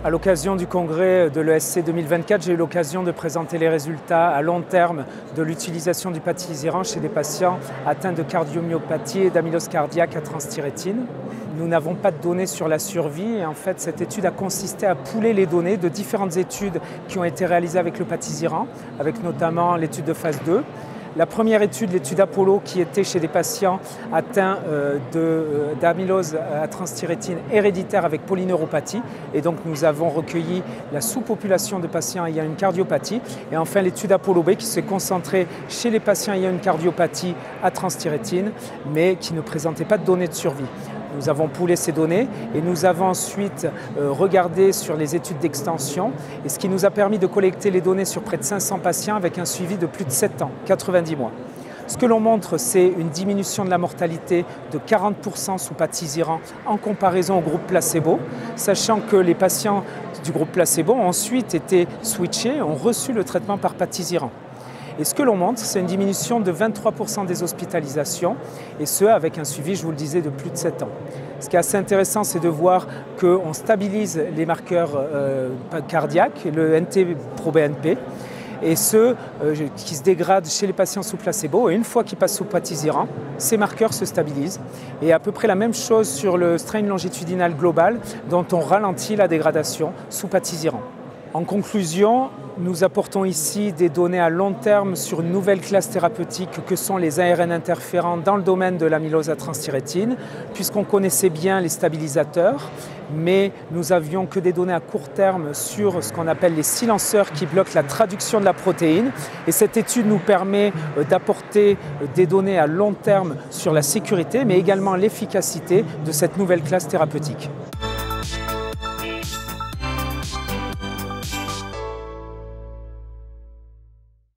À l'occasion du congrès de l'ESC 2024, j'ai eu l'occasion de présenter les résultats à long terme de l'utilisation du patisiran chez des patients atteints de cardiomyopathie et d'amylose cardiaque à transthyrétine. Nous n'avons pas de données sur la survie et en fait cette étude a consisté à pooler les données de différentes études qui ont été réalisées avec le patisiran, avec notamment l'étude de phase 2. La première étude, l'étude Apollo, qui était chez des patients atteints d'amylose à transthyrétine héréditaire avec polyneuropathie. Et donc nous avons recueilli la sous-population de patients ayant une cardiopathie. Et enfin l'étude Apollo B qui s'est concentrée chez les patients ayant une cardiopathie à transthyrétine, mais qui ne présentaient pas de données de survie. Nous avons poolé ces données et nous avons ensuite regardé sur les études d'extension, et ce qui nous a permis de collecter les données sur près de 500 patients avec un suivi de plus de 7 ans, 90 mois. Ce que l'on montre, c'est une diminution de la mortalité de 40% sous patisiran en comparaison au groupe placebo, sachant que les patients du groupe placebo ont ensuite été switchés, ont reçu le traitement par patisiran. Et ce que l'on montre, c'est une diminution de 23% des hospitalisations, et ce avec un suivi, je vous le disais, de plus de 7 ans. Ce qui est assez intéressant, c'est de voir qu'on stabilise les marqueurs cardiaques, le NT-proBNP, et ceux qui se dégradent chez les patients sous placebo. Et une fois qu'ils passent sous patisiran, ces marqueurs se stabilisent. Et à peu près la même chose sur le strain longitudinal global, dont on ralentit la dégradation sous patisiran. En conclusion, nous apportons ici des données à long terme sur une nouvelle classe thérapeutique que sont les ARN interférents dans le domaine de l'amylose à transthyrétine, puisqu'on connaissait bien les stabilisateurs, mais nous avions que des données à court terme sur ce qu'on appelle les silenceurs qui bloquent la traduction de la protéine. Et cette étude nous permet d'apporter des données à long terme sur la sécurité, mais également l'efficacité de cette nouvelle classe thérapeutique.